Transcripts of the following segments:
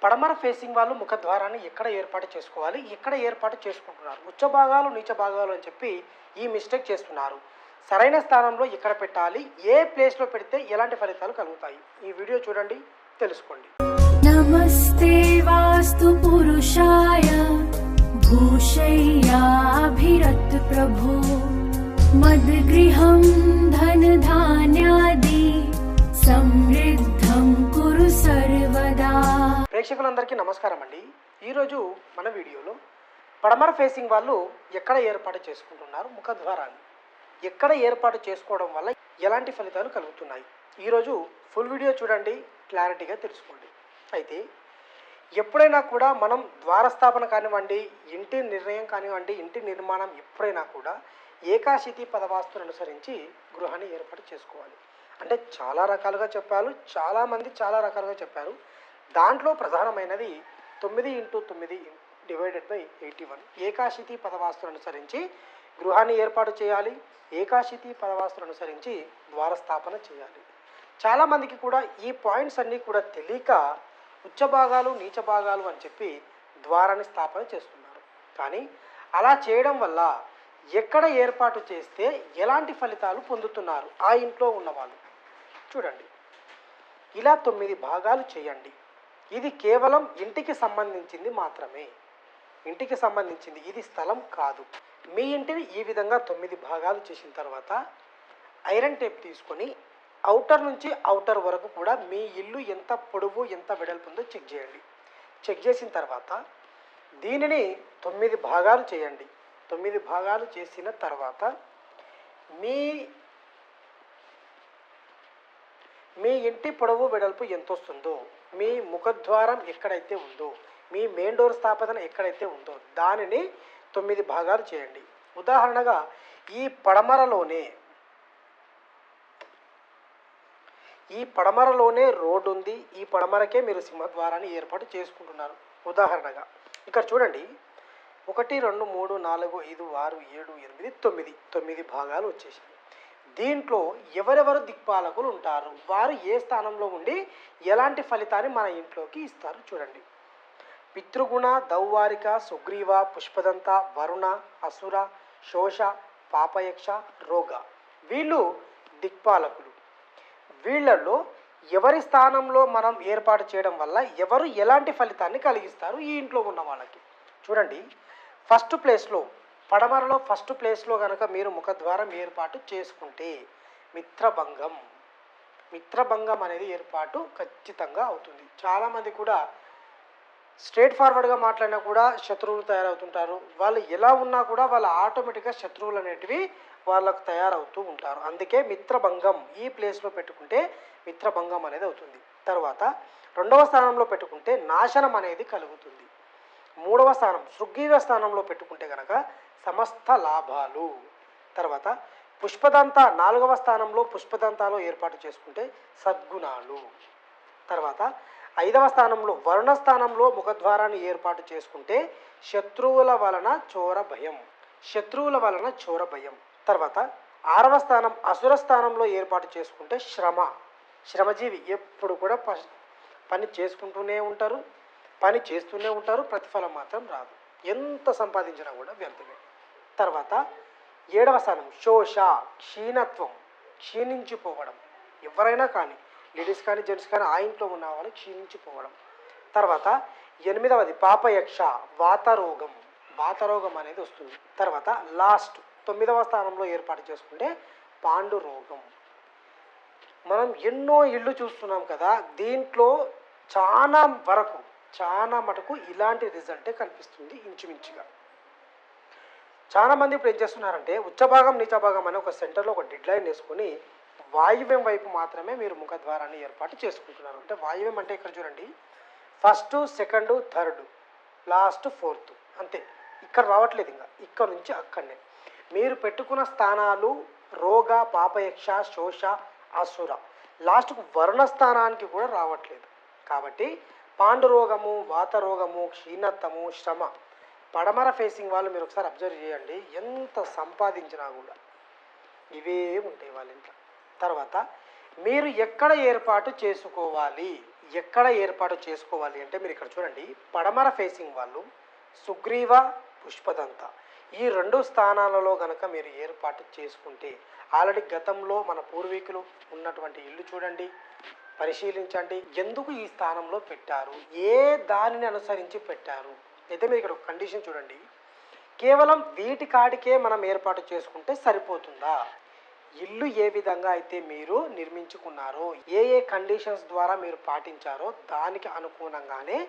పడమర ఫేసింగ్ వాళ్ళు ముఖద్వారాన్ని ఎక్కడ ఏర్పాటు చేసుకోవాలి, ఎక్కడ ఏర్పాటు చేసుకుంటున్నారు, ఉచ్చ భాగాలు నీచ భాగాలు అని చెప్పి ఈ మిస్టేక్ చేస్తున్నారు. సరైన స్థానంలో ఎక్కడ పెట్టాలి, ఏ ప్లేస్లో పెడితే ఎలాంటి ఫలితాలు కలుగుతాయి, ఈ వీడియో చూడండి, తెలుసుకోండి. నమస్తే వాస్తు పురుషాయ భూషయ్యాభిరత్ ప్రభో మద్గృహం ధన ధాన్యాది సమృద్ధం కురు సర్వదా. ప్రేక్షకులందరికీ నమస్కారం అండి. ఈరోజు మన వీడియోలో పడమర ఫేసింగ్ వాళ్ళు ఎక్కడ ఏర్పాటు చేసుకుంటున్నారు, ముఖద్వారాన్ని ఎక్కడ ఏర్పాటు చేసుకోవడం వల్ల ఎలాంటి ఫలితాలు కలుగుతున్నాయి, ఈరోజు ఫుల్ వీడియో చూడండి, క్లారిటీగా తెలుసుకోండి. అయితే ఎప్పుడైనా కూడా మనం ద్వారస్థాపన కానివ్వండి, ఇంటి నిర్ణయం కానివ్వండి, ఇంటి నిర్మాణం ఎప్పుడైనా కూడా ఏకాశితి పదవాస్తును అనుసరించి గృహాన్ని ఏర్పాటు చేసుకోవాలి. అంటే చాలా రకాలుగా చెప్పారు, చాలామంది చాలా రకాలుగా చెప్పారు. దాంట్లో ప్రధానమైనది 9x9 / 81 ఏకాశితి పదవాస్తును అనుసరించి గృహాన్ని ఏర్పాటు చేయాలి. ఏకాశితి పదవాస్తును అనుసరించి ద్వారస్థాపన చేయాలి. చాలామందికి కూడా ఈ పాయింట్స్ అన్నీ కూడా తెలియక ఉచ్చ భాగాలు నీచ భాగాలు అని చెప్పి ద్వారాన్ని స్థాపన చేస్తున్నారు. కానీ అలా చేయడం వల్ల ఎక్కడ ఏర్పాటు చేస్తే ఎలాంటి ఫలితాలు పొందుతున్నారు ఆ ఇంట్లో ఉన్నవాళ్ళు చూడండి. ఇలా 9 భాగాలు చేయండి. ఇది కేవలం ఇంటికి సంబంధించింది మాత్రమే, ఇంటికి సంబంధించింది, ఇది స్థలం కాదు. మీ ఇంటిని ఈ విధంగా 9 భాగాలు చేసిన తర్వాత ఐరన్ టేప్ తీసుకొని అవుటర్ నుంచి అవుటర్ వరకు కూడా మీ ఇల్లు ఎంత పొడవు ఎంత వెడల్పు ఉందో చెక్ చేయండి. చెక్ చేసిన తర్వాత దీనిని 9 భాగాలు చేయండి. 9 భాగాలు చేసిన తర్వాత మీ ఇంటి పొడవు వెడల్పు ఎంత వస్తుందో, మీ ముఖద్వారం ఎక్కడైతే ఉందో, మీ మెయిన్ డోర్ స్థాపన ఎక్కడైతే ఉందో దానిని 9 భాగాలు చేయండి. ఉదాహరణగా ఈ పడమరలోనే రోడ్డు ఉంది, ఈ పడమరకే మీరు సింహద్వారాన్ని ఏర్పాటు చేసుకుంటున్నారు. ఉదాహరణగా ఇక్కడ చూడండి, 1 2 3 4 5 6 7 8 9 భాగాలు వచ్చేసాయి. దీంట్లో ఎవరెవరు దిక్పాలకులు ఉంటారు, వారు ఏ స్థానంలో ఉండి ఎలాంటి ఫలితాన్ని మన ఇంట్లోకి ఇస్తారు చూడండి. పితృగుణ, దౌవారిక, సుగ్రీవ, పుష్పదంత, వరుణ, అసుర, శోష, పాపయక్ష, రోగ, వీళ్ళు దిక్పాలకులు. వీళ్ళల్లో ఎవరి స్థానంలో మనం ఏర్పాటు చేయడం వల్ల ఎవరు ఎలాంటి ఫలితాన్ని కలిగిస్తారు ఈ ఇంట్లో ఉన్న వాళ్ళకి చూడండి. ఫస్ట్ ప్లేస్లో, పడమరలో ఫస్ట్ ప్లేస్లో కనుక మీరు ముఖద్వారం ఏర్పాటు చేసుకుంటే మిత్రభంగం అనేది ఏర్పాటు ఖచ్చితంగా అవుతుంది. చాలామంది కూడా స్ట్రేట్ ఫార్వర్డ్గా మాట్లాడినా కూడా శత్రువులు తయారవుతుంటారు. వాళ్ళు ఎలా ఉన్నా కూడా వాళ్ళు ఆటోమేటిక్గా శత్రువులు అనేటివి వాళ్ళకు తయారవుతూ ఉంటారు. అందుకే మిత్రభంగం ఈ ప్లేస్లో పెట్టుకుంటే మిత్రభంగం అనేది అవుతుంది. తర్వాత 2వ స్థానంలో పెట్టుకుంటే నాశనం అనేది కలుగుతుంది. 3వ స్థానం సుగ్రీవ స్థానంలో పెట్టుకుంటే కనుక సమస్త లాభాలు. తర్వాత పుష్పదంత 4వ స్థానంలో పుష్పదంతాలో ఏర్పాటు చేసుకుంటే సద్గుణాలు. తర్వాత 5వ స్థానంలో వరుణ స్థానంలో ముఖద్వారాన్ని ఏర్పాటు చేసుకుంటే శత్రువుల వలన చోర భయం. తర్వాత 6వ స్థానం అసుర స్థానంలో ఏర్పాటు చేసుకుంటే శ్రమజీవి, ఎప్పుడు కూడా పని చేస్తూనే ఉంటారు, ప్రతిఫలం మాత్రం రాదు, ఎంత సంపాదించినా కూడా వ్యర్థమే. తర్వాత 7వ స్థానం శోష, క్షీణత్వం, క్షీణించిపోవడం, ఎవరైనా కానీ లేడీస్ కానీ జెంట్స్ కానీ ఆ ఇంట్లో ఉన్న వాళ్ళు క్షీణించిపోవడం. తర్వాత 8వది పాపయక్ష, వాతరోగం అనేది వస్తుంది. తర్వాత లాస్ట్ 9వ స్థానంలో ఏర్పాటు చేసుకుంటే పాండురోగం. మనం ఎన్నో ఇళ్ళు చూస్తున్నాం కదా, దీంట్లో చాలా మటుకు ఇలాంటి రిజల్టే కనిపిస్తుంది ఇంచుమించుగా. చాలామంది ఇప్పుడు ఏం చేస్తున్నారంటే ఉచ్చభాగం నీచభాగం అనే ఒక సెంటర్లో ఒక డెడ్ లైన్ వేసుకొని వాయువ్యం వైపు మాత్రమే మీరు ముఖద్వారాన్ని ఏర్పాటు చేసుకుంటున్నారు. అంటే వాయువ్యం అంటే ఇక్కడ చూడండి, 1st 2nd 3rd last 4th అంతే, ఇక్కడ రావట్లేదు. ఇంకా ఇక్కడ నుంచి అక్కడనే మీరు పెట్టుకున్న స్థానాలు రోగ, పాపయక్ష, శోష, అసుర, లాస్ట్కు వరుణ స్థానానికి కూడా రావట్లేదు. కాబట్టి పాండురోగము, వాతరోగము, క్షీణత్వము, శ్రమ, పడమర ఫేసింగ్ వాళ్ళు మీరు ఒకసారి అబ్జర్వ్ చేయండి, ఎంత సంపాదించినా కూడా ఇవే ఉంటాయి వాళ్ళ ఇంట్లో. తర్వాత మీరు ఎక్కడ ఏర్పాటు చేసుకోవాలి, ఎక్కడ ఏర్పాటు చేసుకోవాలి అంటే మీరు ఇక్కడ చూడండి, పడమర ఫేసింగ్ వాళ్ళు సుగ్రీవ, పుష్పదంత ఈ 2 స్థానాలలో గనక మీరు ఏర్పాటు చేసుకుంటే, ఆల్రెడీ గతంలో మన పూర్వీకులు ఉన్నటువంటి ఇల్లు చూడండి, పరిశీలించండి, ఎందుకు ఈ స్థానంలో పెట్టారు, ఏ దానిని అనుసరించి పెట్టారు. అయితే మీరు ఇక్కడ ఒక కండిషన్ చూడండి, కేవలం వీటి కాడికే మనం ఏర్పాటు చేసుకుంటే సరిపోతుందా? ఇల్లు ఏ విధంగా అయితే మీరు నిర్మించుకున్నారో, ఏ ఏ కండిషన్స్ ద్వారా మీరు పాటించారో దానికి అనుగుణంగానే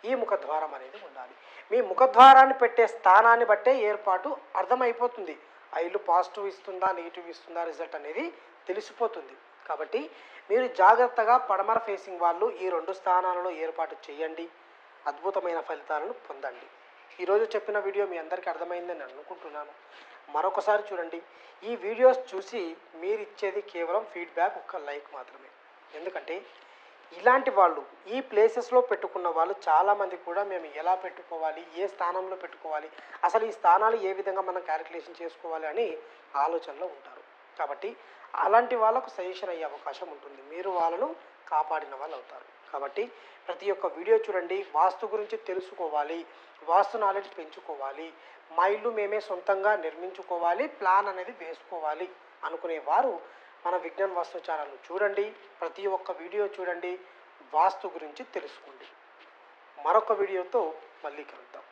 ఈ ముఖద్వారం అనేది ఉండాలి. మీ ముఖద్వారాన్ని పెట్టే స్థానాన్ని బట్టే ఏర్పాటు అర్థమైపోతుంది. ఆ ఇల్లు పాజిటివ్ ఇస్తుందా, నెగిటివ్ ఇస్తుందా, రిజల్ట్ అనేది తెలిసిపోతుంది. కాబట్టి మీరు జాగ్రత్తగా పడమర ఫేసింగ్ వాళ్ళు ఈ 2 స్థానాలలో ఏర్పాటు చేయండి, అద్భుతమైన ఫలితాలను పొందండి. ఈరోజు చెప్పిన వీడియో మీ అందరికీ అర్థమైందని నేను అనుకుంటున్నాను. మరొకసారి చూడండి, ఈ వీడియోస్ చూసి మీరు ఇచ్చేది కేవలం ఫీడ్బ్యాక్, ఒక్క లైక్ మాత్రమే. ఎందుకంటే ఇలాంటి వాళ్ళు ఈ ప్లేసెస్లో పెట్టుకున్న వాళ్ళు చాలామంది కూడా మేము ఎలా పెట్టుకోవాలి, ఏ స్థానంలో పెట్టుకోవాలి, అసలు ఈ స్థానాలు ఏ విధంగా మనం క్యాలిక్యులేషన్ చేసుకోవాలి అని ఆలోచనలో ఉంటారు. కాబట్టి అలాంటి వాళ్ళకు సజెషన్ అయ్యే అవకాశం ఉంటుంది, మీరు వాళ్ళను కాపాడిన వాళ్ళు అవుతారు. కాబట్టి ప్రతి ఒక్క వీడియో చూడండి, వాస్తు గురించి తెలుసుకోవాలి, వాస్తు నాలెడ్జ్ పెంచుకోవాలి, మా ఇల్లు మేమే సొంతంగా నిర్మించుకోవాలి, ప్లాన్ అనేది వేసుకోవాలి అనుకునేవారు మన విజ్ఞాన్ వాస్తు ఛానల్ను చూడండి, ప్రతి ఒక్క వీడియో చూడండి, వాస్తు గురించి తెలుసుకోండి. మరొక వీడియోతో మళ్ళీ కలుద్దాం.